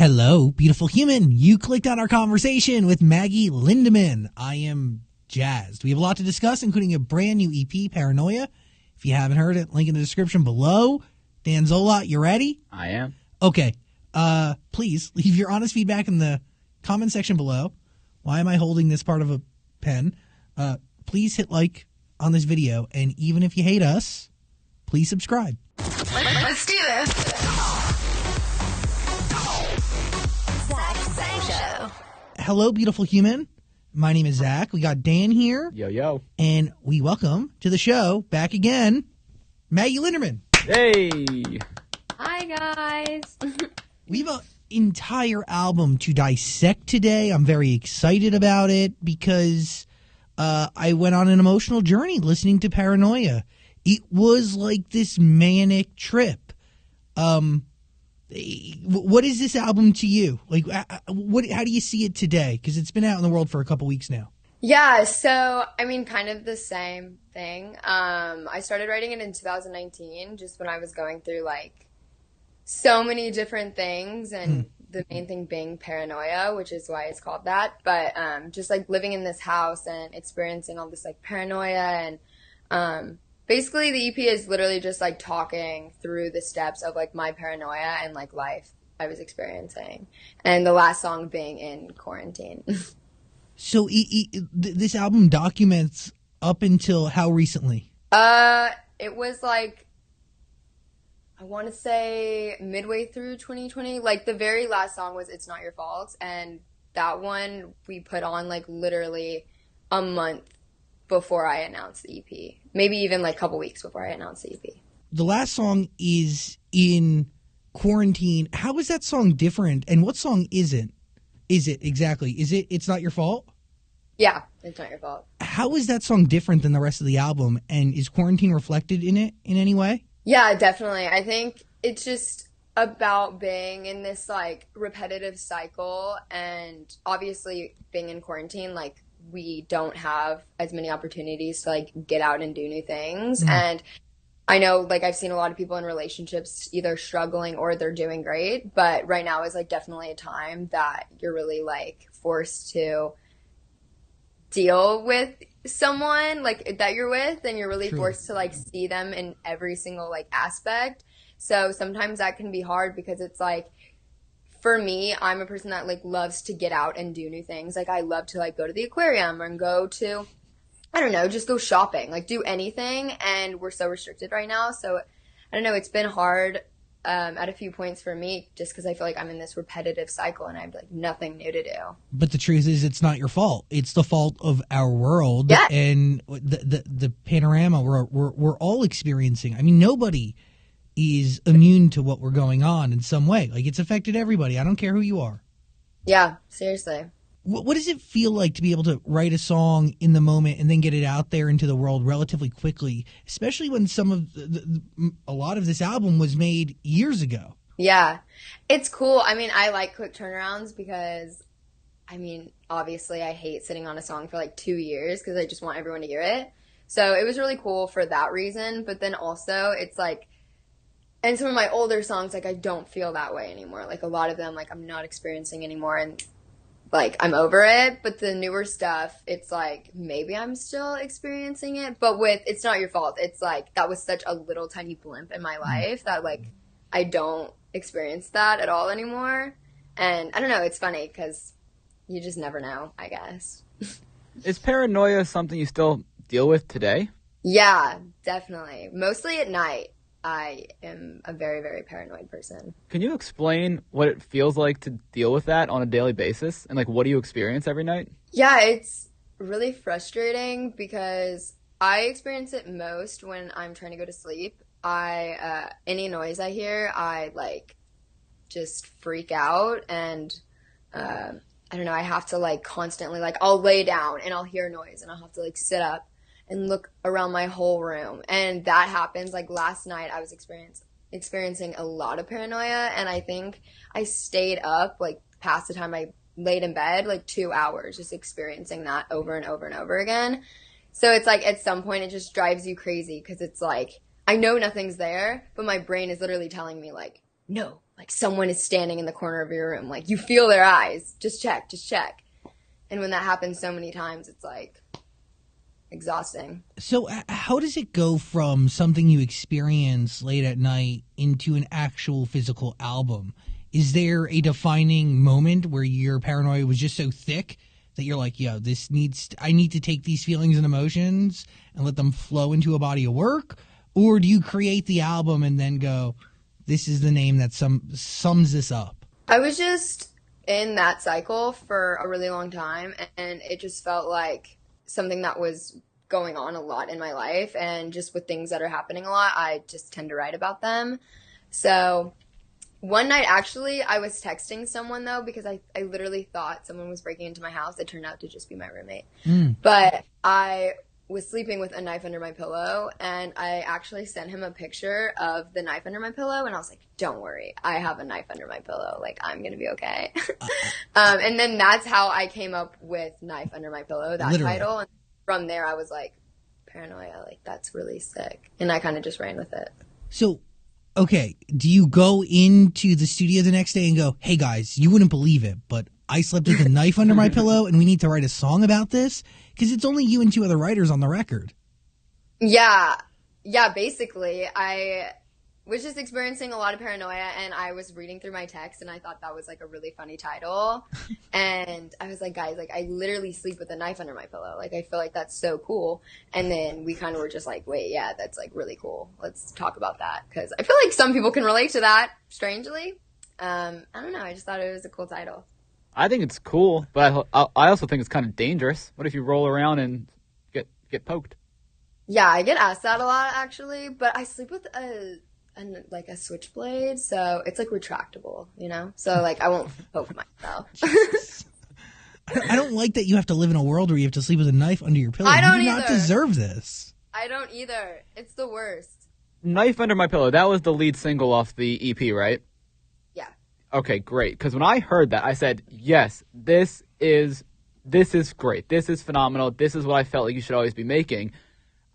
Hello, beautiful human. You clicked on our conversation with Maggie Lindemann. I am jazzed. We have a lot to discuss, including a brand new EP, Paranoia. If you haven't heard it, link in the description below. Dan Zola, you ready? I am. Okay. Please leave your honest feedback in the comment section below. Why am I holding this part of a pen? Please hit like on this video, and even if you hate us, please subscribe. Let's do this. Hello, beautiful human. My name is Zach. We got Dan here. Yo, yo. And we welcome to the show, back again, Maggie Lindemann. Hey. Hi, guys. We have an entire album to dissect today. I'm very excited about it because I went on an emotional journey listening to Paranoia. It was like this manic trip. What is this album to you? Like, how do you see it today? Because it's been out in the world for a couple weeks now. Yeah, so, I mean, kind of the same thing. I started writing it in 2019, just when I was going through, like, so many different things, and the main thing being paranoia, which is why it's called that. But just, like, living in this house and experiencing all this, like, paranoia and basically, the EP is literally just, like, talking through the steps of, like, my paranoia and, like, life I was experiencing. And the last song being in quarantine. So this album documents up until how recently? It was, like, I want to say midway through 2020. Like, the very last song was It's Not Your Fault. And that one we put on, like, literally a month before I announced the EP. Maybe even like a couple weeks before I announced the EP. The last song is in quarantine. How is that song different? And what song isn't? Is it exactly? Is it It's Not Your Fault? Yeah, It's Not Your Fault. How is that song different than the rest of the album? And is quarantine reflected in it in any way? Yeah, definitely. I think it's just about being in this like repetitive cycle, and obviously being in quarantine, like, we don't have as many opportunities to like get out and do new things. And I know, like, I've seen a lot of people in relationships either struggling or they're doing great, but right now is like definitely a time that you're really like forced to deal with someone like that you're with, and you're really forced to like see them in every single like aspect. So sometimes that can be hard because it's like, for me, I'm a person that, like, loves to get out and do new things. Like, I love to, like, go to the aquarium and go to, I don't know, just go shopping. Like, do anything, and we're so restricted right now. So, I don't know, it's been hard at a few points for me just because I feel like I'm in this repetitive cycle and I have, like, nothing new to do. But the truth is, it's not your fault. It's the fault of our world and the panorama we're all experiencing. I mean, nobody is immune to what we're going on in some way. Like, it's affected everybody. I don't care who you are. Yeah, seriously. What does it feel like to be able to write a song in the moment and then get it out there into the world relatively quickly, especially when some of a lot of this album was made years ago? Yeah, it's cool. I mean, I like quick turnarounds because, I mean, obviously I hate sitting on a song for like 2 years because I just want everyone to hear it. So it was really cool for that reason. But then also it's like, and some of my older songs, like, I don't feel that way anymore. Like, a lot of them, like, I'm not experiencing anymore, and, like, I'm over it. But the newer stuff, it's like, maybe I'm still experiencing it. But with It's Not Your Fault, it's like, that was such a little tiny blimp in my life that, like, I don't experience that at all anymore. And I don't know, it's funny because you just never know, I guess. Is paranoia something you still deal with today? Yeah, definitely. Mostly at night. I am a very, very paranoid person. Can you explain what it feels like to deal with that on a daily basis? And, like, what do you experience every night? Yeah, it's really frustrating because I experience it most when I'm trying to go to sleep. Any noise I hear, I, like, just freak out. And, I don't know, I have to, like, constantly, like, I'll lay down and I'll hear noise and I'll have to, like, sit up and look around my whole room. And that happens. Like, last night I was experiencing a lot of paranoia, and I think I stayed up, like, past the time I laid in bed, like 2 hours, just experiencing that over and over and over again. So it's like, at some point it just drives you crazy because it's like, I know nothing's there, but my brain is literally telling me, like, no, like someone is standing in the corner of your room. Like you feel their eyes. Just check, just check. And when that happens so many times, it's like exhausting. So how does it go from something you experience late at night into an actual physical album? Is there a defining moment where your paranoia was just so thick that you're like, yo, I need to take these feelings and emotions and let them flow into a body of work? Or do you create the album and then go, this is the name that sums this up? I was just in that cycle for a really long time, and it just felt like something that was going on a lot in my life, and just with things that are happening a lot, I just tend to write about them. So one night, actually, I was texting someone, though, because I literally thought someone was breaking into my house. It turned out to just be my roommate. But I was sleeping with a knife under my pillow, and I actually sent him a picture of the knife under my pillow, and I was like, don't worry, I have a knife under my pillow. Like, I'm going to be okay. And then that's how I came up with Knife Under My Pillow, that Literally. title. And from there, I was like, Paranoia, like, that's really sick. And I kind of just ran with it. So, okay, do you go into the studio the next day and go, hey guys, you wouldn't believe it, but I slept with a knife under my pillow and we need to write a song about this? Because it's only you and two other writers on the record. Yeah, basically. I was just experiencing a lot of paranoia, and I was reading through my text, and I thought that was like a really funny title. And I was like, guys, like, I literally sleep with a knife under my pillow. Like, I feel like that's so cool. And then we kind of were just like, wait, yeah, that's like really cool. Let's talk about that. Because I feel like some people can relate to that, strangely. I don't know. I just thought it was a cool title. I think it's cool, but I also think it's kind of dangerous. What if you roll around and get poked? Yeah, I get asked that a lot, actually. But I sleep with a switchblade, so it's like retractable, you know? So like I won't poke myself. I don't like that you have to live in a world where you have to sleep with a knife under your pillow. I don't You do not either. deserve this. I don't either. It's the worst. Knife Under My Pillow, that was the lead single off the EP, right? Yeah. Okay, great. Because when I heard that, I said, yes, this is great. This is phenomenal. This is what I felt like you should always be making.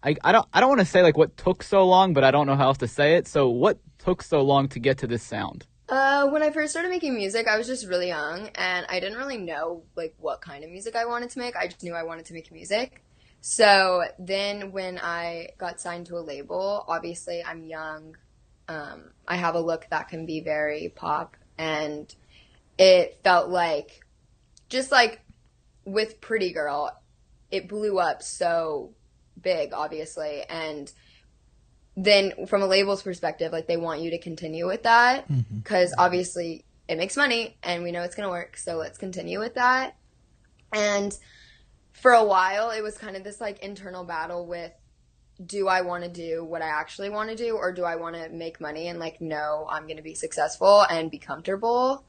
I don't want to say like what took so long, but I don't know how else to say it. So what took so long to get to this sound? When I first started making music, I was just really young, and I didn't really know like what kind of music I wanted to make. I just knew I wanted to make music. So then when I got signed to a label, obviously I'm young. I have a look that can be very pop, and it felt like, just like with Pretty Girl, it blew up so big, obviously, and then from a label's perspective, like, they want you to continue with that because obviously it makes money and we know it's gonna work, so let's continue with that. And for a while it was kind of this like internal battle with, do I want to do what I actually want to do, or do I want to make money and like know I'm gonna be successful and be comfortable?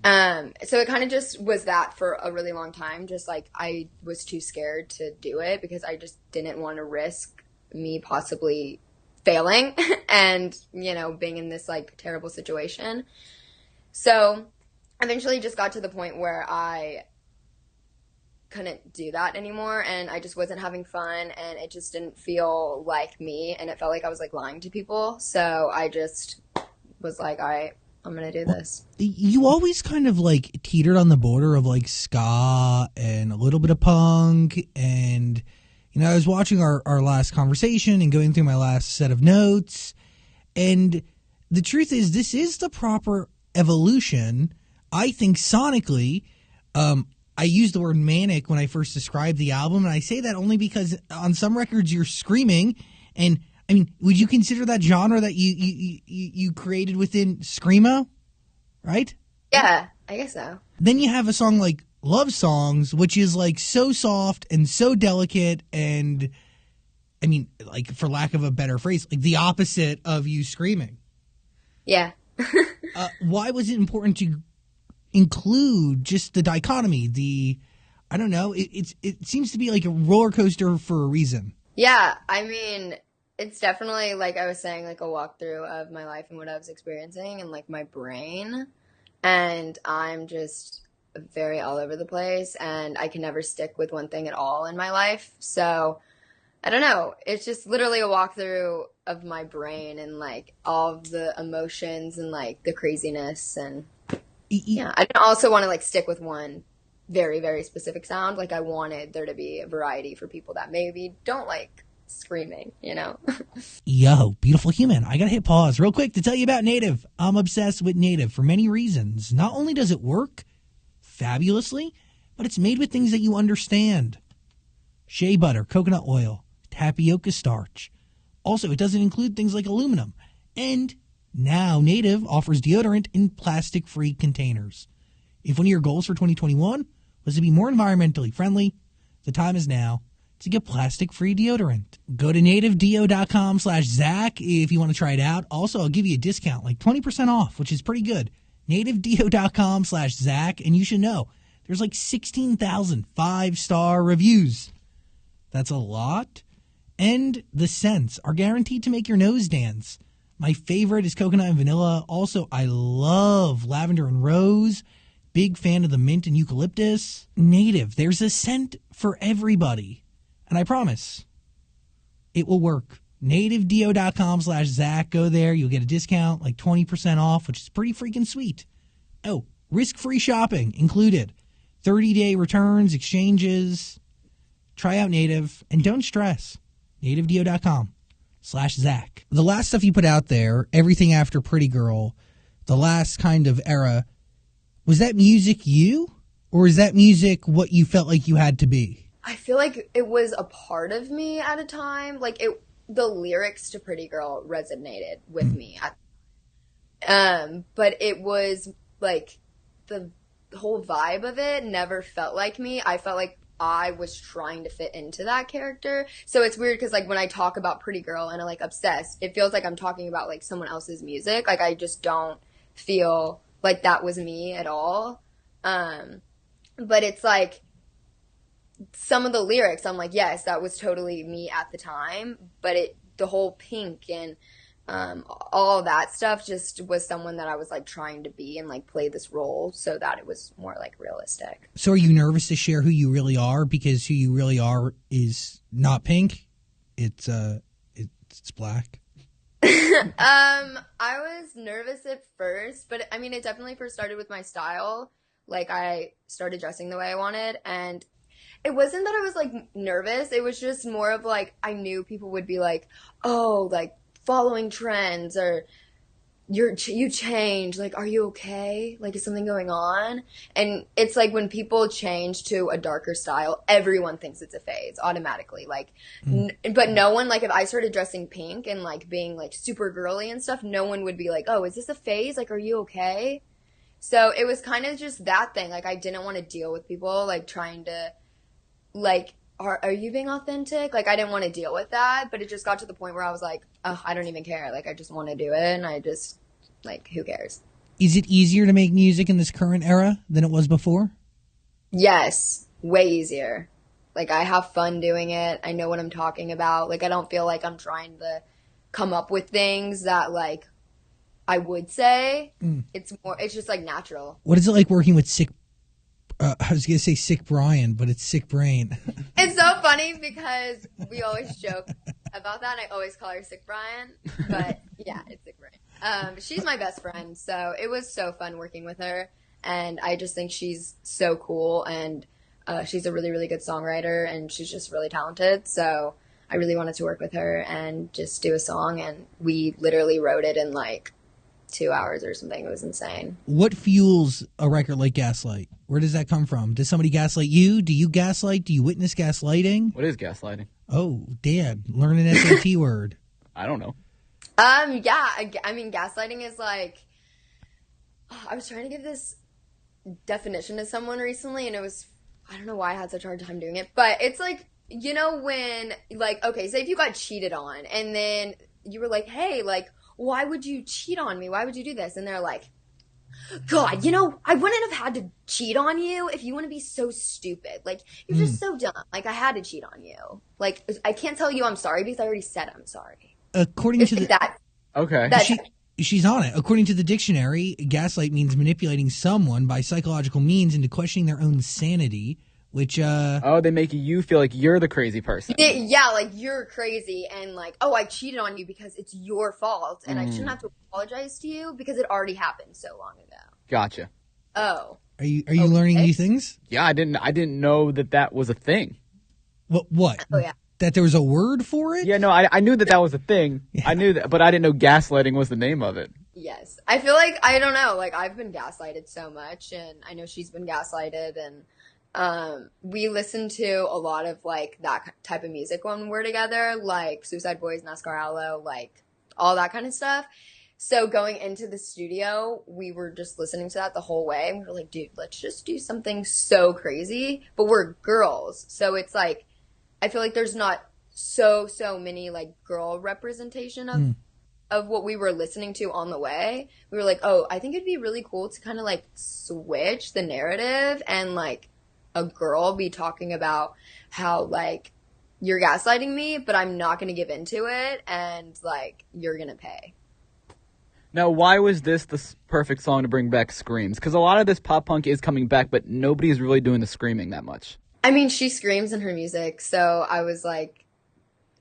So it kind of just was that for a really long time. Just like I was too scared to do it because I just didn't want to risk me possibly failing and, you know, being in this like terrible situation. So eventually just got to the point where I couldn't do that anymore, and I just wasn't having fun, and it just didn't feel like me, and it felt like I was like lying to people. So I just was like, all right, I'm going to do this. You always kind of like teetered on the border of like ska and a little bit of punk. And, you know, I was watching our last conversation and going through my last set of notes. And the truth is, this is the proper evolution. I think sonically, I used the word manic when I first described the album. And I say that only because on some records you're screaming. And I mean, would you consider that genre that you created within Screamo, right? Yeah, I guess so. Then you have a song like Love Songs, which is like so soft and so delicate, and I mean, like, for lack of a better phrase, like the opposite of you screaming. Yeah. Why was it important to include just the dichotomy? I don't know. It seems to be like a roller coaster for a reason. Yeah, I mean, it's definitely, like I was saying, like a walkthrough of my life and what I was experiencing and like my brain. And I'm just very all over the place, and I can never stick with one thing at all in my life. So I don't know. It's just literally a walkthrough of my brain and like all of the emotions and like the craziness and yeah. I didn't also want to like stick with one very, very specific sound. Like I wanted there to be a variety for people that maybe don't like screaming, you know? Yo, beautiful human. I gotta hit pause real quick to tell you about Native. I'm obsessed with Native for many reasons. Not only does it work fabulously, but it's made with things that you understand. Shea butter, coconut oil, tapioca starch. Also, it doesn't include things like aluminum. And now Native offers deodorant in plastic-free containers. If one of your goals for 2021 was to be more environmentally friendly, the time is now to get plastic-free deodorant. Go to nativedeo.com/Zach if you want to try it out. Also, I'll give you a discount, like 20% off, which is pretty good. nativedeo.com/Zach, and you should know, there's like 16,000 5-star reviews. That's a lot. And the scents are guaranteed to make your nose dance. My favorite is coconut and vanilla. Also, I love lavender and rose. Big fan of the mint and eucalyptus. Native, there's a scent for everybody. And I promise, it will work. nativedeo.com/Zach. Go there. You'll get a discount, like 20% off, which is pretty freaking sweet. Oh, risk-free shopping included. 30-day returns, exchanges. Try out Native, and don't stress. nativedeo.com/Zach. The last stuff you put out there, everything after Pretty Girl, the last kind of era, was that music you? Or is that music what you felt like you had to be? I feel like it was a part of me at a time. Like the lyrics to Pretty Girl resonated with me. But it was like the whole vibe of it never felt like me. I felt like I was trying to fit into that character. So it's weird because like when I talk about Pretty Girl and I'm like obsessed, it feels like I'm talking about like someone else's music. Like I just don't feel like that was me at all. But it's like some of the lyrics, I'm like, yes, that was totally me at the time. But the whole pink and all that stuff just was someone that I was like trying to be and like play this role so that it was more like realistic. So are you nervous to share who you really are because who you really are is not pink? It's black. I was nervous at first, but I mean, it definitely first started with my style. Like I started dressing the way I wanted, and it wasn't that I was like nervous. It was just more of like, I knew people would be like, oh, like following trends or you change. Like, are you okay? Like, is something going on? And it's like when people change to a darker style, everyone thinks it's a phase automatically. Like, but no one, like if I started dressing pink and like being like super girly and stuff, no one would be like, oh, is this a phase? Like, are you okay? So it was kind of just that thing. Like, I didn't want to deal with people like trying to like, are you being authentic? Like, I didn't want to deal with that, but it just got to the point where I was like, oh, I don't even care. Like, I just want to do it, and I just, like, who cares? Is it easier to make music in this current era than it was before? Yes, way easier. Like, I have fun doing it. I know what I'm talking about. Like, I don't feel like I'm trying to come up with things that, like, I would say. It's just, like, natural. What is it like working with Sick I was going to say Sick Brian, but it's Sick Brain. It's so funny because we always joke about that, and I always call her Sick Brian. But, yeah, it's Sick Brian. She's my best friend, so it was so fun working with her. And I just think she's so cool, and she's a really, really good songwriter, and she's just really talented. So I really wanted to work with her and just do a song, and we literally wrote it in, like, 2 hours or something. It was insane. What fuels a record like Gaslight? Where does that come from? Does somebody gaslight you? Do you gaslight? Do you witness gaslighting? What is gaslighting? Oh, Dad, learn an SAT word. I don't know. Yeah, I mean, gaslighting is like, I was trying to give this definition to someone recently, and it was, I don't know why I had such a hard time doing it, but it's like, you know, when, like, okay, say if you got cheated on, and then you were like, hey, like, why would you cheat on me? Why would you do this? And they're like, God, you know, I wouldn't have had to cheat on you if you want to be so stupid. Like, you're just so dumb. Like, I had to cheat on you. Like, I can't tell you I'm sorry because I already said I'm sorry. According to that. Okay. She's on it. According to the dictionary, gaslight means manipulating someone by psychological means into questioning their own sanity which they make you feel like you're the crazy person. Yeah, like you're crazy and like, oh, I cheated on you because it's your fault and I shouldn't have to apologize to you because it already happened so long ago. Gotcha. Oh. Are you learning new things? Yeah, I didn't know that was a thing. What? Oh yeah. That there was a word for it? Yeah, no, I knew that was a thing. Yeah. I knew that, but I didn't know gaslighting was the name of it. Yes. I feel like, I don't know, like I've been gaslighted so much and I know she's been gaslighted and we listen to a lot of like that type of music when we're together, like Suicide Boys, NASCAR Aloe, like all that kind of stuff. So going into the studio, we were just listening to that the whole way. And we were like, dude, let's just do something so crazy. But we're girls. So it's like, I feel like there's not so many like girl representation of what we were listening to on the way. We were like, oh, I think it'd be really cool to kind of like switch the narrative and like a girl be talking about how like you're gaslighting me, but I'm not going to give into it and like you're going to pay. Now, why was this the perfect song to bring back screams? Because a lot of this pop punk is coming back, but nobody's really doing the screaming that much. I mean, she screams in her music, so I was like,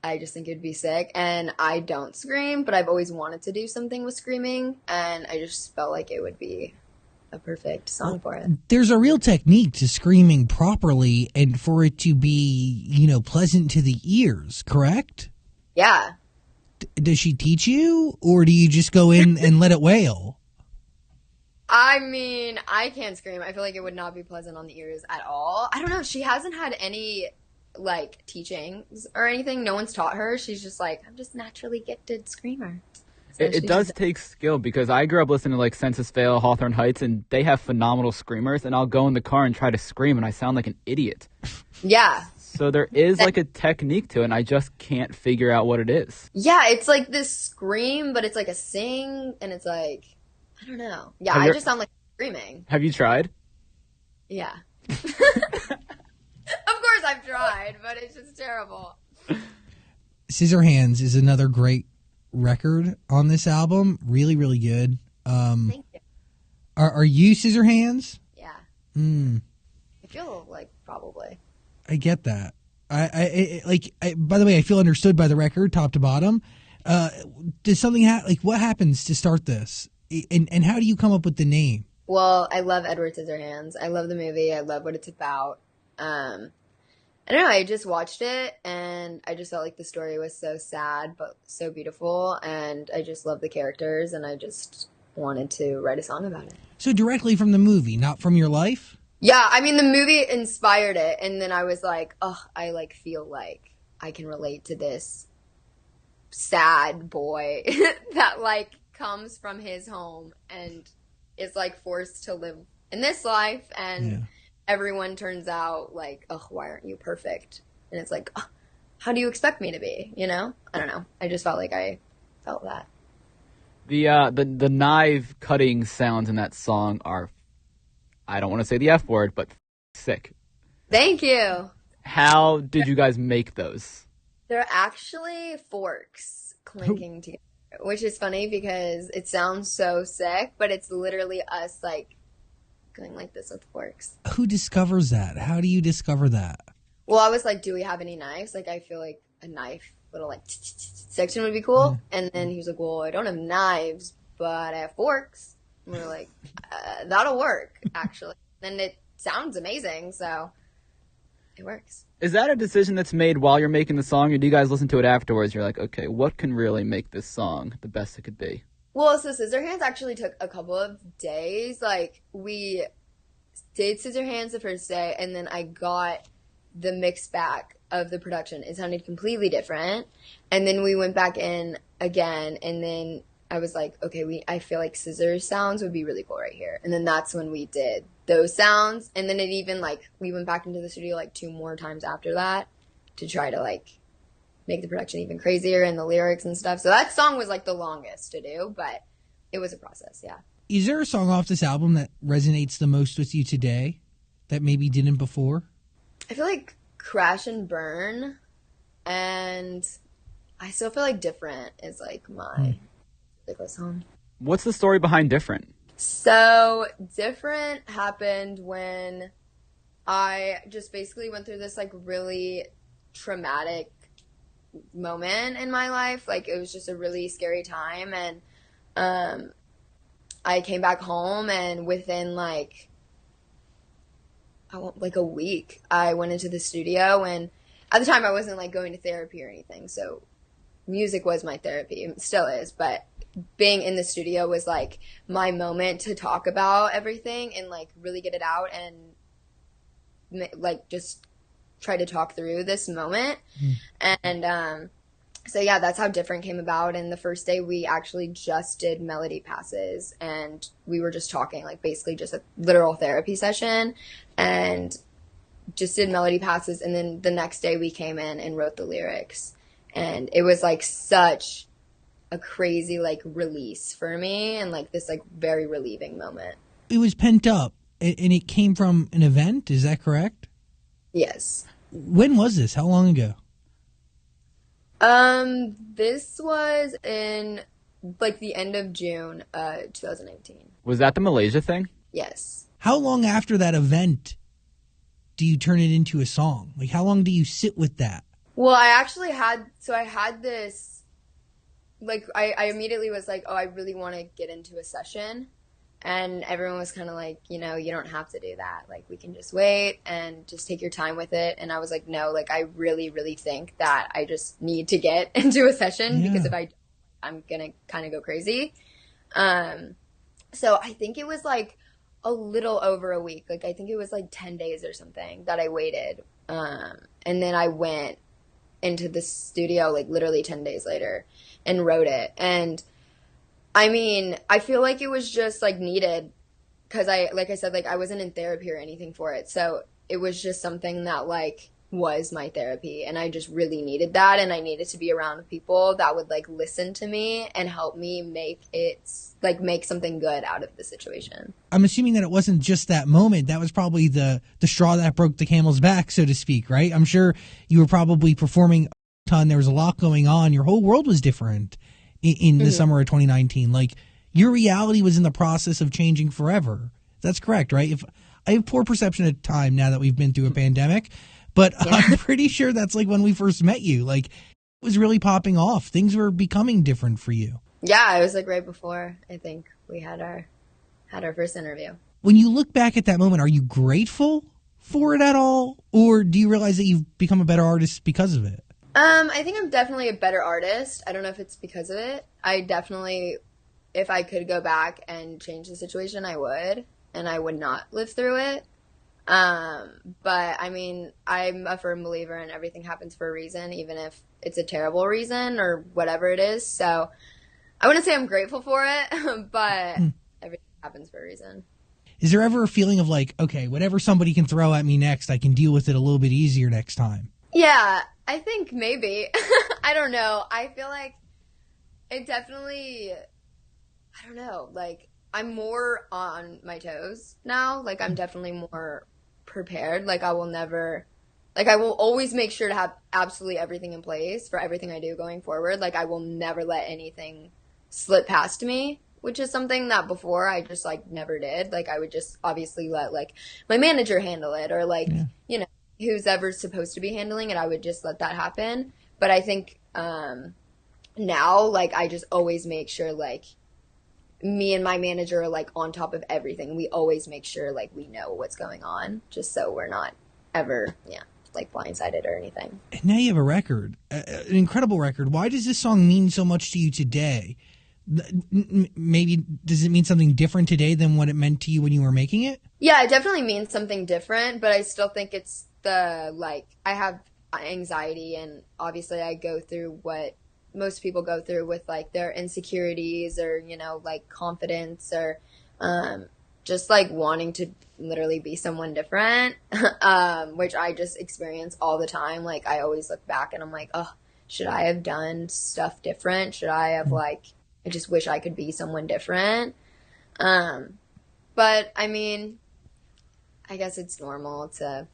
I just think it'd be sick. And I don't scream, but I've always wanted to do something with screaming, and I just felt like it would be a perfect song for it. There's a real technique to screaming properly and for it to be, pleasant to the ears, correct? Yeah. Does she teach you, or do you just go in and let it wail? I mean, I can't scream. I feel like it would not be pleasant on the ears at all. I don't know. She hasn't had any, like, teachings or anything. No one's taught her. She's just like, I'm just naturally gifted screamer. So it does take skill because I grew up listening to, like, Census Fail, Hawthorne Heights, and they have phenomenal screamers, and I'll go in the car and try to scream, and I sound like an idiot. Yeah. So there is, like, a technique to it, and I just can't figure out what it is. Yeah, it's like this scream, but it's like a sing, and it's like, I don't know. Yeah, I just sound like screaming. Have you tried? Yeah. Of course I've tried, but it's just terrible. Scissorhands is another great record on this album. Really, really good. Thank you. Are you Scissorhands? Yeah. I feel like probably. I get that. By the way, I feel understood by the record, top to bottom. Does something what happens to start this? And how do you come up with the name? Well, I love Edward Scissorhands. I love the movie. I love what it's about. I don't know. I just watched it and I just felt like the story was so sad, but so beautiful. And I just love the characters and I just wanted to write a song about it. So directly from the movie, not from your life? Yeah, I mean, the movie inspired it, and then I was like, oh, I, like, feel like I can relate to this sad boy that, like, comes from his home and is, like, forced to live in this life, and everyone turns out like, oh, why aren't you perfect? And it's like, oh, how do you expect me to be, I don't know. I just felt like I felt that. The knife cutting sounds in that song are, I don't want to say the F word, but sick. Thank you. How did you guys make those? They're actually forks clinking together, which is funny because it sounds so sick, but it's literally us, like, going like this with forks. Who discovers that? How do you discover that? Well, I was like, do we have any knives? Like, I feel like a knife, little, like, section would be cool. And then he was like, well, I don't have knives, but I have forks. And we were like, that'll work, actually. And it sounds amazing, so it works. Is that a decision that's made while you're making the song, or do you guys listen to it afterwards? You're like, okay, what can really make this song the best it could be? Well, so Scissorhands actually took a couple of days. Like, we did Scissorhands the first day, and then I got the mix back of the production. It sounded completely different. And then we went back in again, and then I was like, okay, I feel like scissors sounds would be really cool right here. And then that's when we did those sounds. And then it even, like, we went back into the studio, like, 2 more times after that to try to, like, make the production even crazier and the lyrics and stuff. So that song was, like, the longest to do, but it was a process, yeah. Is there a song off this album that resonates the most with you today that maybe didn't before? I feel like Crash and Burn, and I still feel like Different is, like, my song. What's the story behind Different? So Different happened when I just basically went through this like really traumatic moment in my life. Like it was just a really scary time, and I came back home, and within like a week I went into the studio, and at the time I wasn't like going to therapy or anything, so music was my therapy. It still is, but being in the studio was like my moment to talk about everything and like really get it out and like just try to talk through this moment. And so yeah, that's how Different came about. And the first day we actually just did melody passes, and we were just talking, like basically just a literal therapy session, and just did melody passes. And then the next day we came in and wrote the lyrics, and it was like such a crazy like release for me, and like this like very relieving moment. It was pent up, and it came from an event, is that correct? Yes. When was this? How long ago? This was in like the end of June 2018. Was that the Malaysia thing? Yes. How long after that event do you turn it into a song? Like, how long do you sit with that? Well, I actually had this, like, I immediately was like, oh, I really want to get into a session. And everyone was kind of like, you know, you don't have to do that. Like, we can just wait and just take your time with it. And I was like, no, like, I really, really think that I just need to get into a session, because if I'm going to kind of go crazy. So I think it was like a little over a week. Like, I think it was like 10 days or something that I waited. And then I went into the studio like literally 10 days later and wrote it. And I mean, I feel like it was just like needed, because like I said, like I wasn't in therapy or anything for it. So it was just something that like was my therapy, and I just really needed that. And I needed to be around people that would like listen to me and help me make something good out of the situation. I'm assuming that it wasn't just that moment. That was probably the straw that broke the camel's back, so to speak, right? I'm sure you were probably performing a ton. There was a lot going on. Your whole world was different in the summer of 2019. Like, your reality was in the process of changing forever. That's correct, right? If I have poor perception of time now that we've been through a pandemic, but I'm pretty sure that's like when we first met you. Like, it was really popping off. Things were becoming different for you. Yeah, it was like right before I think we had our first interview. When you look back at that moment, are you grateful for it at all? Or do you realize that you've become a better artist because of it? I think I'm definitely a better artist. I don't know if it's because of it. I definitely, if I could go back and change the situation, I would. And I would not live through it. But I mean, I'm a firm believer in everything happens for a reason, even if it's a terrible reason or whatever it is. So I wouldn't say I'm grateful for it, but everything happens for a reason. Is there ever a feeling of like, okay, whatever somebody can throw at me next, I can deal with it a little bit easier next time? Yeah, I think maybe. I don't know. I feel like it definitely, I don't know, like I'm more on my toes now. Like I'm definitely more prepared. Like I will always make sure to have absolutely everything in place for everything I do going forward. Like I will never let anything slip past me, which is something that before I just like never did. Like I would just obviously let like my manager handle it, or like, you know, who's ever supposed to be handling it, I would just let that happen. But I think now, like, I just always make sure, like, me and my manager are, like, on top of everything. We always make sure, like, we know what's going on, just so we're not ever, like, blindsided or anything. And now you have a record, an incredible record. Why does this song mean so much to you today? Maybe does it mean something different today than what it meant to you when you were making it? Yeah, it definitely means something different, but I still think it's I have anxiety, and obviously I go through what most people go through with like their insecurities, or, you know, like confidence, or just like wanting to literally be someone different, which I just experience all the time. Like I always look back and I'm like, oh, should I have done stuff different? Should I have I just wish I could be someone different. But I mean, I guess it's normal to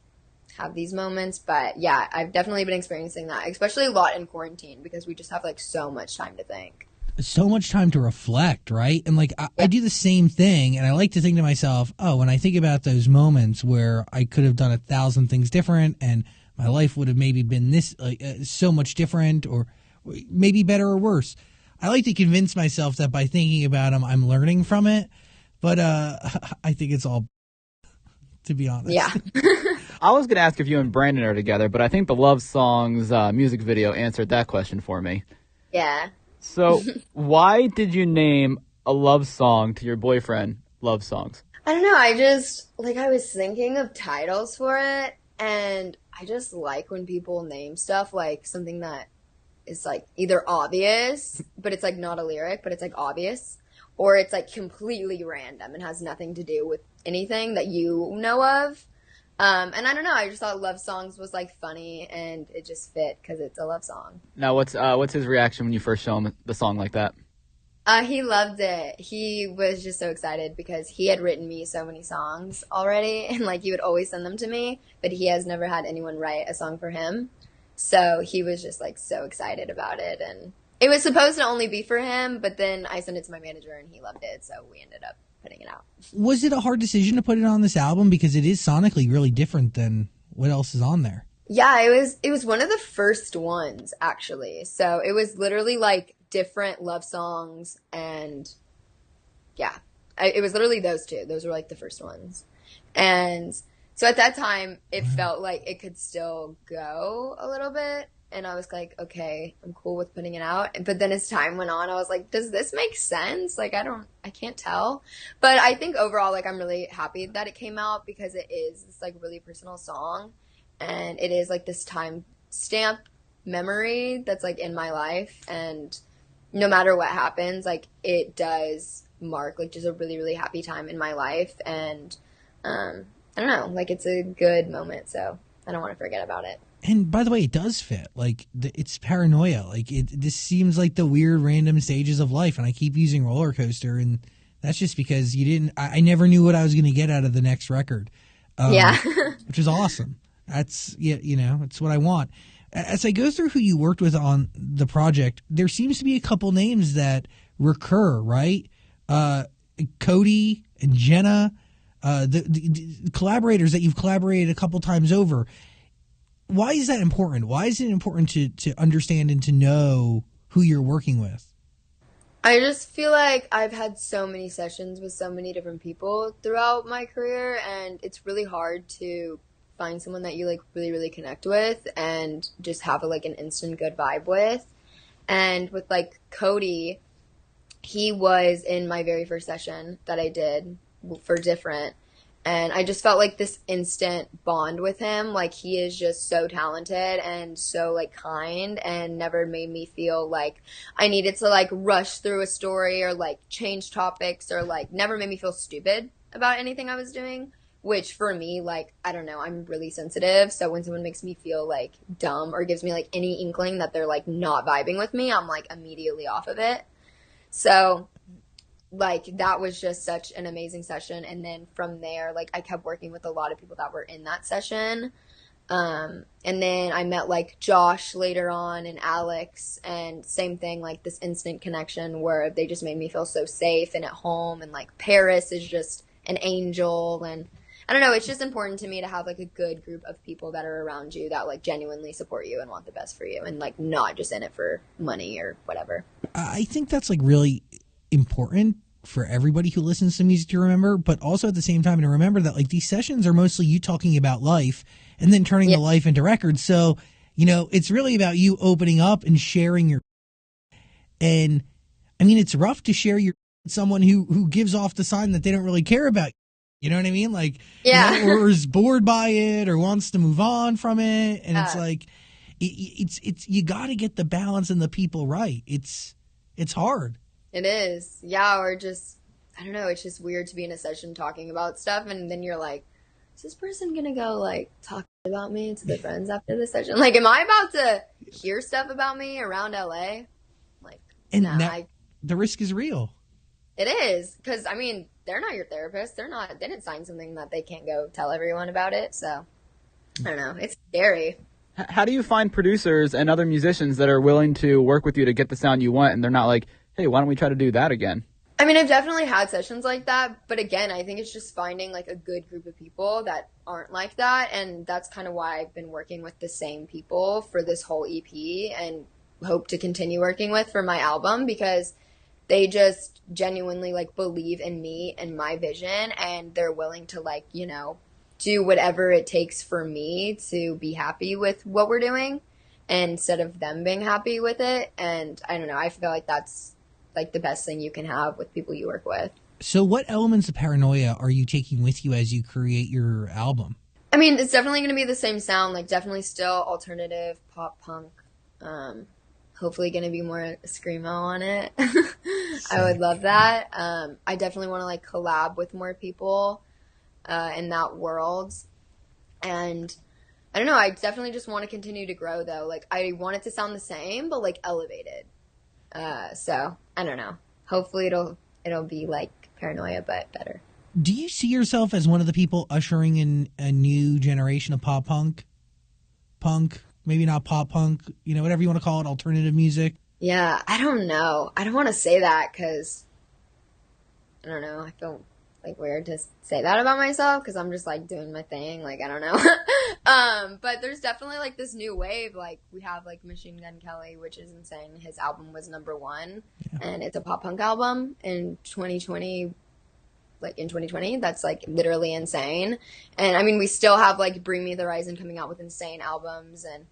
have these moments, but yeah, I've definitely been experiencing that, especially a lot in quarantine, because we just have like so much time to think. so much time to reflect, right? And like I do the same thing, and I like to think to myself, oh, when I think about those moments where I could have done 1,000 things different, and my life would have maybe been this so much different, or maybe better or worse. I like to convince myself that by thinking about them, I'm learning from it. But I think it's all, to be honest. Yeah. I was going to ask if you and Brandon are together, but I think the Love Songs music video answered that question for me. Yeah. So why did you name a love song to your boyfriend Love Songs? I don't know. I just, I was thinking of titles for it, and I just like when people name stuff like something that is like either obvious, but it's like not a lyric, but it's like obvious, or it's like completely random and has nothing to do with anything that you know of. And I don't know, I just thought Love Songs was like funny, and it just fit because it's a love song. Now, what's his reaction when you first show him the song like that? He loved it. He was just so excited because he had written me so many songs already, and like he would always send them to me, but he has never had anyone write a song for him. So he was just like so excited about it, and it was supposed to only be for him, but then I sent it to my manager and he loved it, so we ended up putting it out. Was it a hard decision to put it on this album, because it is sonically really different than what else is on there? Yeah, it was one of the first ones, actually. So it was literally like different love songs, and yeah, it was literally those two. Those were like the first ones. And so at that time, it felt like it could still go a little bit. And I was like, okay, I'm cool with putting it out. But then as time went on, I was like, does this make sense? Like, I can't tell. But I think overall, like, I'm really happy that it came out, because it is this like really personal song. And it is like this time stamp memory that's like in my life. And no matter what happens, like it does mark like just a really, really happy time in my life. And I don't know, like it's a good moment. So I don't want to forget about it. And by the way, it does fit. Like it's Paranoia. Like this seems like the weird random stages of life. And I keep using roller coaster, and that's just because I never knew what I was going to get out of the next record. Yeah. Which is awesome. That's, it's what I want. As I go through who you worked with on the project, there seems to be a couple names that recur, right? Cody and Jenna, the collaborators that you've collaborated a couple times over. Why is that important? Why is it important to understand and to know who you're working with? I just feel like I've had so many sessions with so many different people throughout my career, and it's really hard to find someone that you like really, really connect with and just have an instant good vibe with. And with like Cody, he was in my very first session that I did for Different, and I just felt like this instant bond with him. Like he is just so talented and so like kind, and never made me feel like I needed to like rush through a story or like change topics, or like never made me feel stupid about anything I was doing. Which for me, like, I don't know, I'm really sensitive. So when someone makes me feel like dumb or gives me like any inkling that they're like not vibing with me, I'm like immediately off of it. So like that was just such an amazing session. And then from there, like I kept working with a lot of people that were in that session. And then I met like Josh later on and Alex, and same thing, like this instant connection where they just made me feel so safe and at home. And like Paris is just an angel, and I don't know, it's just important to me to have like a good group of people that are around you that like genuinely support you and want the best for you, and like not just in it for money or whatever. I think that's like really important for everybody who listens to music to remember, but also at the same time to remember that like these sessions are mostly you talking about life and then turning the life into records. So, it's really about you opening up and sharing your, and I mean, it's rough to share your someone who gives off the sign that they don't really care about you. You know what I mean? Like, or is bored by it or wants to move on from it. And it's like, it's you got to get the balance and the people right. It's hard. It is. Yeah. Or just, I don't know. It's just weird to be in a session talking about stuff. And then you're like, is this person going to go like talk about me to their friends after the session? Like, am I about to hear stuff about me around LA? Like, and the risk is real. It is, because I mean, they're not your therapist. They didn't sign something that they can't go tell everyone about it. So I don't know. It's scary. How do you find producers and other musicians that are willing to work with you to get the sound you want, and they're not like, hey, why don't we try to do that again? I mean, I've definitely had sessions like that, but again, I think it's just finding like a good group of people that aren't like that, and that's kind of why I've been working with the same people for this whole EP and hope to continue working with for my album, because they just genuinely like believe in me and my vision, and they're willing to like, you know, do whatever it takes for me to be happy with what we're doing instead of them being happy with it. And I don't know, I feel like that's like the best thing you can have with people you work with. So what elements of Paranoia are you taking with you as you create your album? I mean, it's definitely going to be the same sound, like definitely still alternative pop punk. Hopefully going to be more screamo on it. I would love that. I definitely want to like collab with more people in that world. And I don't know, I definitely just want to continue to grow though. Like I want it to sound the same, but like elevated. So I don't know. Hopefully it'll be like Paranoia, but better. Do you see yourself as one of the people ushering in a new generation of pop punk? Maybe not pop punk, you know, whatever you want to call it, alternative music? Yeah, I don't know. I don't want to say that because, I don't know, I feel like weird to say that about myself because I'm just like doing my thing. Like, I don't know. But there's definitely like this new wave. Like we have like Machine Gun Kelly, which is insane. His album was #1 and it's a pop punk album in 2020. Like in 2020, that's like literally insane. And I mean, we still have like Bring Me the Horizon coming out with insane albums, and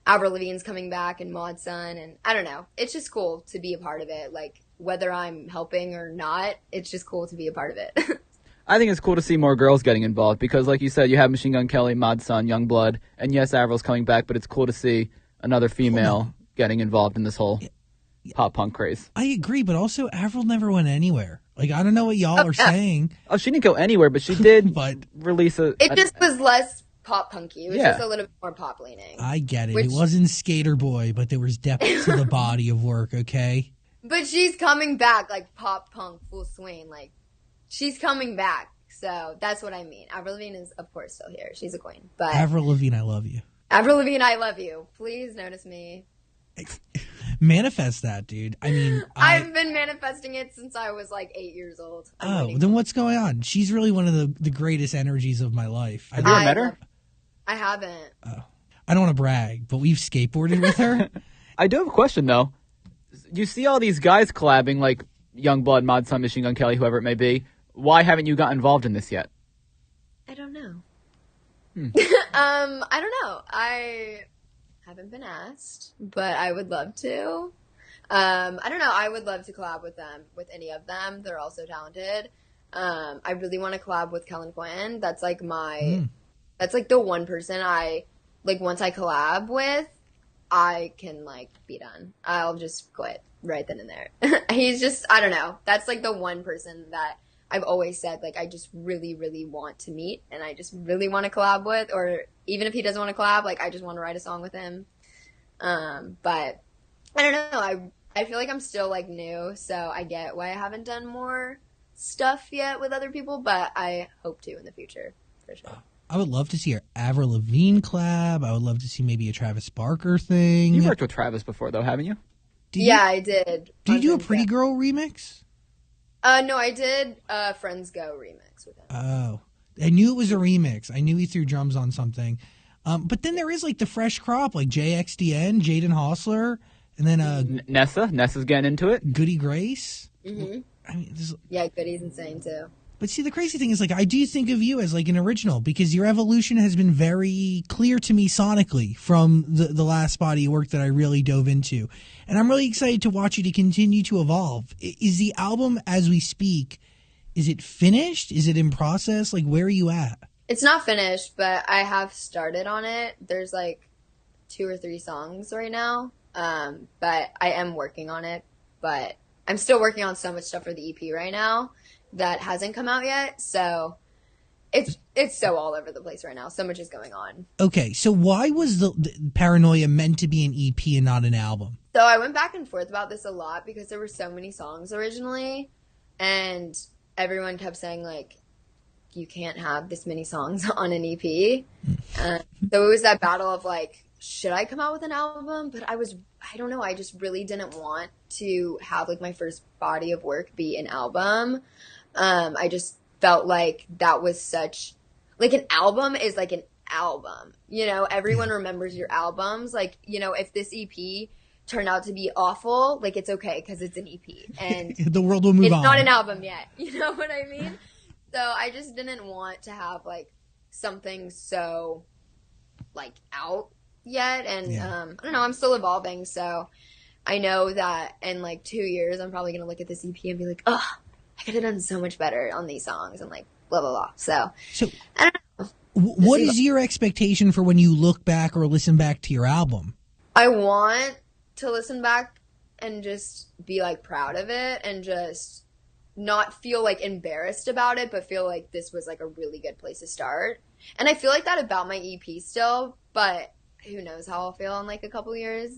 Avril Lavigne's coming back, and Maud Sun, and I don't know. It's just cool to be a part of it. Like whether I'm helping or not, it's just cool to be a part of it. I think it's cool to see more girls getting involved because, like you said, you have Machine Gun Kelly, Maud Sun, Youngblood, and yes, Avril's coming back, but it's cool to see another female getting involved in this whole pop punk craze. I agree, but also Avril never went anywhere. Like, I don't know what y'all are saying. Oh, she didn't go anywhere, but she did but release It just was less pop punky. It was just a little bit more pop leaning. I get it. It wasn't Skater Boy, but there was depth to the body of work, okay? But she's coming back, like pop punk full swing. Like, she's coming back. So that's what I mean. Avril Lavigne is, of course, still here. She's a queen. But Avril Lavigne, I love you. Avril Lavigne, I love you. Please notice me. Manifest that, dude. I mean, I've been manifesting it since I was like 8 years old. Then what's going on? She's really one of the greatest energies of my life. Have you ever met her? I haven't. Oh. I don't want to brag, but we've skateboarded with her. I do have a question, though. You see all these guys collabing, like Youngblood, Maud Sun, Machine Gun Kelly, whoever it may be. Why haven't you got involved in this yet? I don't know. I don't know. I haven't been asked, but I would love to. I don't know. I would love to collab with them, with any of them. They're all so talented. I really want to collab with Kellen Quinn. That's like that's like the one person I, like once I collab with, I can like be done. I'll just quit right then and there. He's just, I don't know. That's like the one person that I've always said, like, I just really, really want to meet and I just really want to collab with, or even if he doesn't want to collab, like, I just want to write a song with him. But I don't know. I feel like I'm still like new, so I get why I haven't done more stuff yet with other people, but I hope to in the future for sure. I would love to see her Avril Lavigne collab. I would love to see maybe a Travis Barker thing. You've worked with Travis before, though, haven't you? I did. Did you do a Pretty Girl remix? No, I did a Friends Go remix with him. Oh. I knew it was a remix. I knew he threw drums on something. But then there is like the fresh crop, like JXDN, Jaden Hossler, and then Nessa's getting into it. Goody Grace. Mm-hmm. I mean, Goody's insane too. But see, the crazy thing is, like, I do think of you as like an original because your evolution has been very clear to me sonically from the last body of work that I really dove into, and I'm really excited to watch you to continue to evolve. Is the album, as we speak, is it finished? Is it in process? Like, where are you at? It's not finished, but I have started on it. There's like 2 or 3 songs right now, but I am working on it. But I'm still working on so much stuff for the EP right now that hasn't come out yet, so it's so all over the place right now. So much is going on. Okay, so why was the Paranoia meant to be an EP and not an album? So I went back and forth about this a lot because there were so many songs originally, and everyone kept saying, like, you can't have this many songs on an EP. So it was that battle of, like, should I come out with an album? But I don't know, I just really didn't want to have like my first body of work be an album. I just felt like that was such, like, an album is like an album, you know, everyone remembers your albums. Like, you know, if this EP turned out to be awful, like, it's okay because it's an EP and the world will move on. It's not an album yet, you know what I mean? So I just didn't want to have like something so like out yet, and I don't know, I'm still evolving, so I know that in like 2 years I'm probably gonna look at this EP and be like, oh, I could have done so much better on these songs, and like blah blah blah. So I don't know. What is your expectation for when you look back or listen back to your album? I want to listen back and just be like proud of it and just not feel like embarrassed about it, but feel like this was like a really good place to start. And I feel like that about my EP still, but who knows how I'll feel in like a couple years.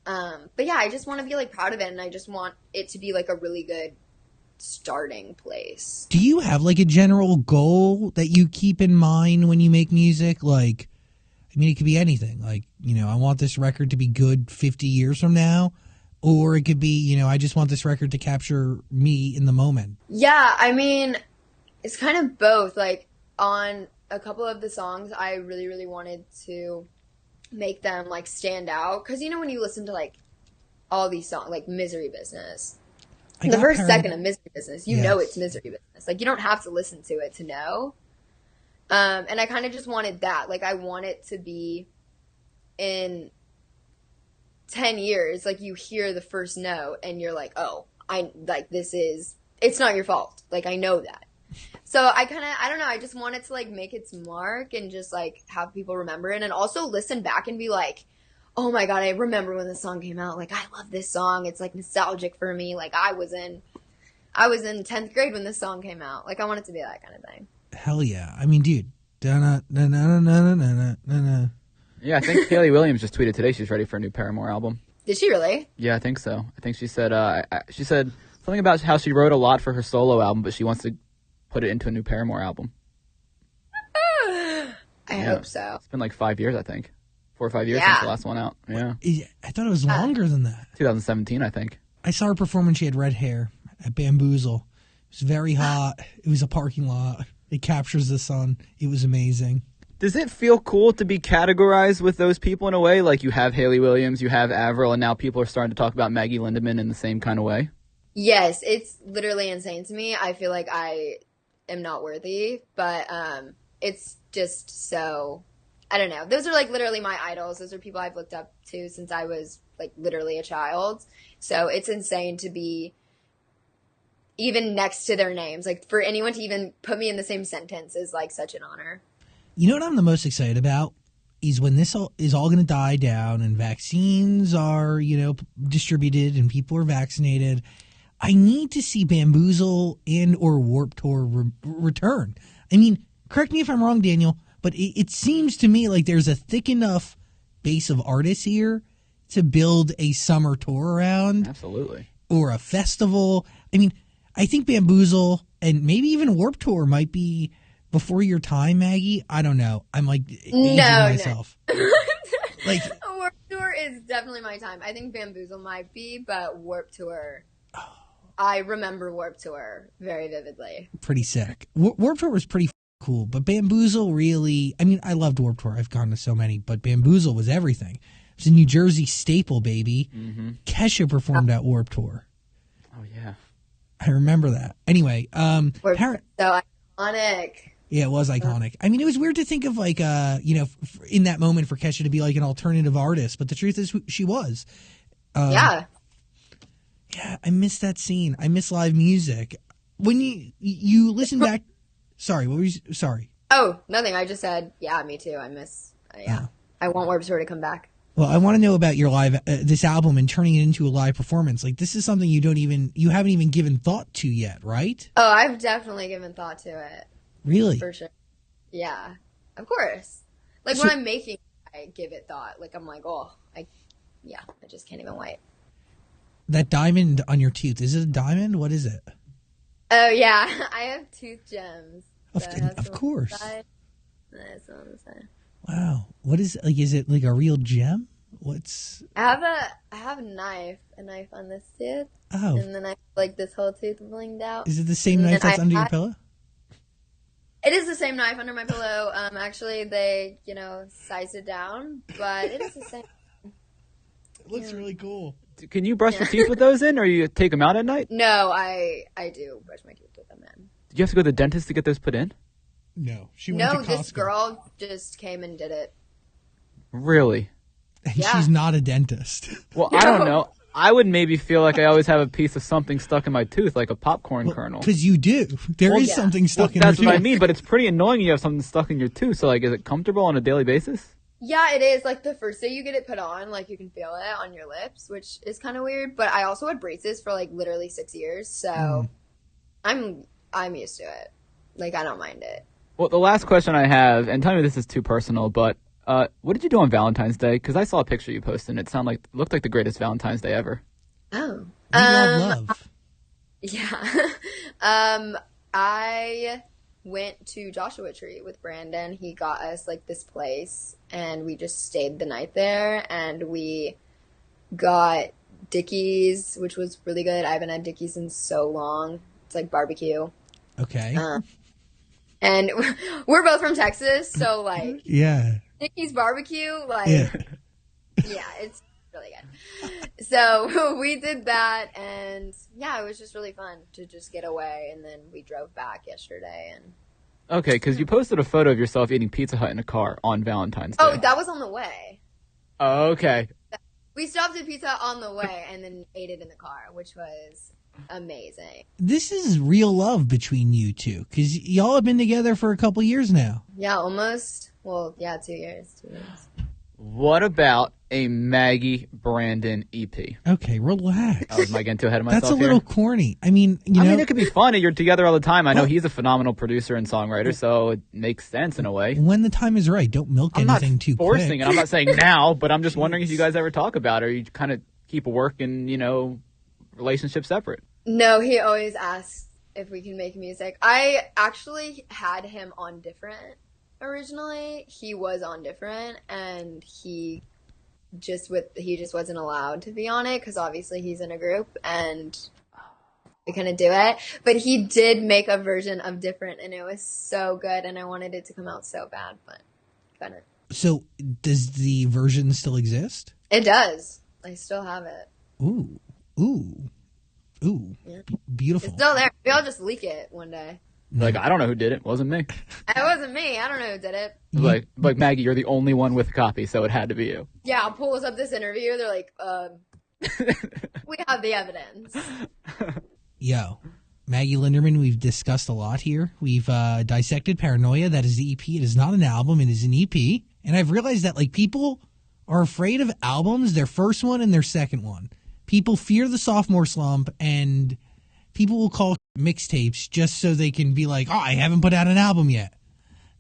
But yeah, I just want to be like proud of it, and I just want it to be like a really good starting place. Do you have like a general goal that you keep in mind when you make music? Like, I mean, it could be anything. Like, you know, I want this record to be good 50 years from now. Or it could be, you know, I just want this record to capture me in the moment. Yeah, I mean, it's kind of both. Like, on a couple of the songs, I really, really wanted to make them, like, stand out. Because, you know, when you listen to, like, all these songs, like Misery Business, the first second of Misery Business, you know it's Misery Business. Like, you don't have to listen to it to know. And I kind of just wanted that. Like, I want it to be in 10 years, like, you hear the first note and you're like, oh, it's not your fault. Like, I know that. So I don't know, I just wanted to, like, make its mark and just, like, have people remember it, and also listen back and be like, oh my God, I remember when this song came out. Like, I love this song. It's, like, nostalgic for me. Like, I was in 10th grade when this song came out. Like, I want it to be that kind of thing. Hell yeah. I mean, dude. Yeah, I think Hayley Williams just tweeted today she's ready for a new Paramore album. Did she really? Yeah, I think so. I think she said something about how she wrote a lot for her solo album, but she wants to put it into a new Paramore album. I hope so. It's been like 5 years, I think. 4 or 5 years since the last one out. Yeah. I thought it was longer than that. 2017, I think. I saw her perform when she had red hair at Bamboozle. It was very hot. It was a parking lot. It captures the sun. It was amazing. Does it feel cool to be categorized with those people in a way? Like, you have Hayley Williams, you have Avril, and now people are starting to talk about Maggie Lindemann in the same kind of way? Yes, it's literally insane to me. I feel like I am not worthy, but it's just so, I don't know. Those are, like, literally my idols. Those are people I've looked up to since I was, like, literally a child. So it's insane to be even next to their names. Like, for anyone to even put me in the same sentence is, like, such an honor. You know what I'm the most excited about is when this is all going to die down and vaccines are, you know, distributed and people are vaccinated. I need to see Bamboozle and or Warped Tour return. I mean, correct me if I'm wrong, Daniel, but it seems to me like there's a thick enough base of artists here to build a summer tour around. Absolutely. Or a festival. I mean, I think Bamboozle and maybe even Warped Tour might be before your time, Maggie. I don't know. I'm like aging myself. No. Like, Warped Tour is definitely my time. I think Bamboozle might be, but Warped Tour, I remember Warped Tour very vividly. Pretty sick. Warped Tour was pretty cool, but Bamboozle really, I mean, I loved Warped Tour. I've gone to so many, but Bamboozle was everything. It was a New Jersey staple, baby. Mm-hmm. Kesha performed at Warped Tour. Oh, yeah. I remember that. Anyway, so iconic. Yeah, it was iconic. I mean, it was weird to think of, like, you know, in that moment for Kesha to be like an alternative artist, but the truth is she was. Yeah. Yeah, I miss that scene. I miss live music. When you listen back, sorry, what were you? Sorry. Oh, nothing. I just said, yeah, me too. I miss. I want Warped Tour to come back. Well, I want to know about your live this album and turning it into a live performance. Like, this is something you haven't even given thought to yet, right? Oh, I've definitely given thought to it. Really? For sure. Yeah, of course. Like, when I'm making, I give it thought. Like, I'm like, I just can't even wait. That diamond on your tooth, is it a diamond? What is it? Oh, yeah. I have tooth gems. Of course. On the side. Wow. What is is it like a real gem? What's I have a knife on this tooth. Oh. And then I have like this whole tooth blinged out. Is it the same knife that's under your pillow? It is the same knife under my pillow. Actually they, sized it down, but it is the same. It looks really cool. Can you brush your teeth with those in, or you take them out at night? No, I do brush my teeth with them in. Did you have to go to the dentist to get those put in? No. She went to Costco. This girl just came and did it. Really? And she's not a dentist. Well, I don't know. I would maybe feel like I always have a piece of something stuck in my tooth, like a popcorn kernel. Because you do. There is something stuck in your tooth. That's what I mean, but it's pretty annoying you have something stuck in your tooth. So, is it comfortable on a daily basis? Yeah, it is. Like, the first day you get it put on, you can feel it on your lips, which is kind of weird. But I also had braces for, literally 6 years. So I'm used to it. I don't mind it. Well, the last question I have, and tell me if this is too personal, but what did you do on Valentine's Day? Because I saw a picture you posted, and it looked like the greatest Valentine's Day ever. Oh. We love love. Yeah. I went to Joshua Tree with Brandon. He got us this place, and we just stayed the night there, and we got Dickies, which was really good. I haven't had Dickies in so long. It's barbecue. Okay. And we're both from Texas, so yeah. Dickies barbecue, yeah, it's really good. So we did that, and yeah, it was just really fun to just get away, and then we drove back yesterday. And okay, because you posted a photo of yourself eating Pizza Hut in a car on Valentine's Day. Oh, that was on the way. Oh, okay. We stopped at Pizza Hut on the way, and then ate it in the car, which was amazing. This is real love between you two, because y'all have been together for a couple years now. Yeah, almost. Well, yeah, 2 years. 2 years. What about a Maggie Brandon EP? Okay, relax. Am I getting too ahead of myself? That's a little corny. I mean, it could be fun. You're together all the time. I know he's a phenomenal producer and songwriter, so it makes sense in a way. When the time is right, don't milk anything too quick. I'm not forcing it. I'm not saying now, but I'm just wondering if you guys ever talk about it, or you kind of keep work and, relationship separate. No, he always asks if we can make music. I actually had him on Different originally. He was on Different, and he just wasn't allowed to be on it because obviously he's in a group and we couldn't do it. But he did make a version of Different, and it was so good, and I wanted it to come out so bad, but couldn't. So does the version still exist? It does. I still have it. Ooh. Yeah. Beautiful. It's still there. Maybe I'll just leak it one day. I don't know who did it. It wasn't me. It wasn't me. I don't know who did it. Like Maggie, you're the only one with a copy, so it had to be you. Yeah, pulls up this interview. They're like, we have the evidence. Yo, Maggie Lindemann, we've discussed a lot here. We've dissected Paranoia. That is the EP. It is not an album. It is an EP. And I've realized that people are afraid of albums, their first one and their second one. People fear the sophomore slump, and people will call mixtapes just so they can be like, oh, I haven't put out an album yet.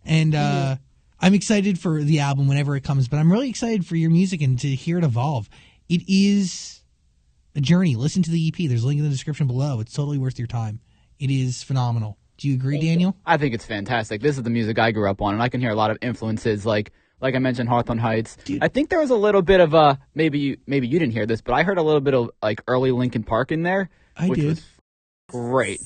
And I'm excited for the album whenever it comes, but I'm really excited for your music and to hear it evolve. It is a journey. Listen to the EP. There's a link in the description below. It's totally worth your time. It is phenomenal. Do you agree, Daniel? I think it's fantastic. This is the music I grew up on, and I can hear a lot of influences like I mentioned, Hawthorne Heights. Dude. I think there was a little bit of maybe you didn't hear this, but I heard a little bit of early Linkin Park in there, which was great.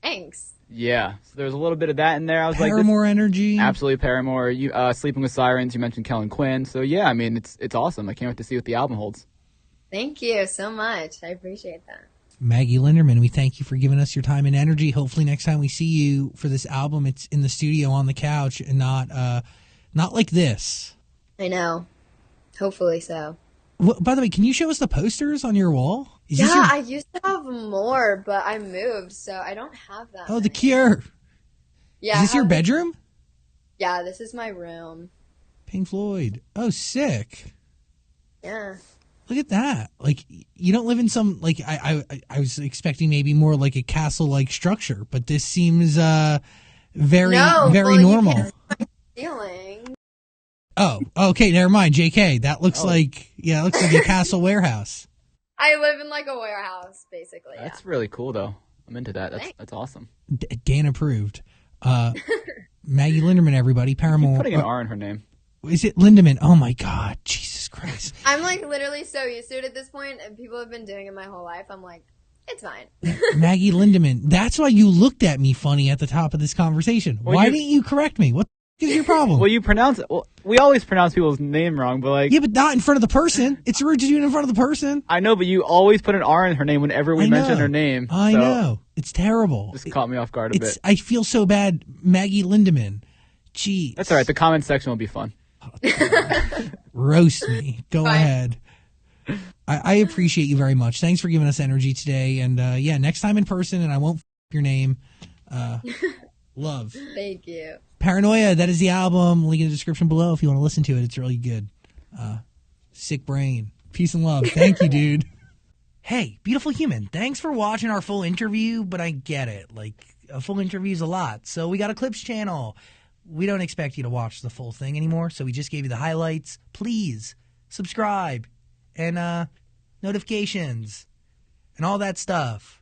Thanks. Yeah, so there's a little bit of that in there. I was Paramore energy. Absolutely, Paramore. You Sleeping with Sirens. You mentioned Kellen Quinn. So yeah, I mean it's awesome. I can't wait to see what the album holds. Thank you so much. I appreciate that. Maggie Lindemann, we thank you for giving us your time and energy. Hopefully next time we see you for this album, it's in the studio on the couch and not like this. I know. Hopefully so. Well, by the way, can you show us the posters on your wall? I used to have more, but I moved, so I don't have that. Oh, many. The Cure. Yeah. Is this your bedroom? Yeah, this is my room. Pink Floyd. Oh, sick. Yeah. Look at that. You don't live in some, I was expecting maybe more like a castle-like structure, but this seems very normal. You can't ceiling. Oh, okay, never mind. JK, that looks like a castle warehouse. I live in a warehouse, basically. That's really cool, though. I'm into that. That's awesome. Dan approved. Maggie Lindemann, everybody. Paramore. You're putting an R in her name. Is it Lindemann? Oh my God, Jesus Christ! I'm like literally so used to it at this point, and people have been doing it my whole life. I'm like, it's fine. Maggie Lindemann. That's why you looked at me funny at the top of this conversation. Well, why didn't you correct me? What is your problem? Well, you pronounce it. Well, we always pronounce people's name wrong, but like. Yeah, but not in front of the person. It's rude to do it in front of the person. I know, but you always put an R in her name whenever we mention her name. I know. It's terrible. Just caught me off guard a bit. I feel so bad. Maggie Lindemann. Jeez. That's all right. The comment section will be fun. Roast me. Go Fine. ahead. I appreciate you very much. Thanks for giving us energy today. And yeah, next time in person, and I won't your name. Love. Thank you. Paranoia, that is the album. Link in the description below if you want to listen to it. It's really good. Sick brain. Peace and love. Thank you, dude. Hey, beautiful human. Thanks for watching our full interview, but I get it. Like, a full interview is a lot. So we got a clips channel. We don't expect you to watch the full thing anymore, so we just gave you the highlights. Please subscribe and notifications and all that stuff.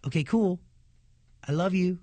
Okay, cool. I love you.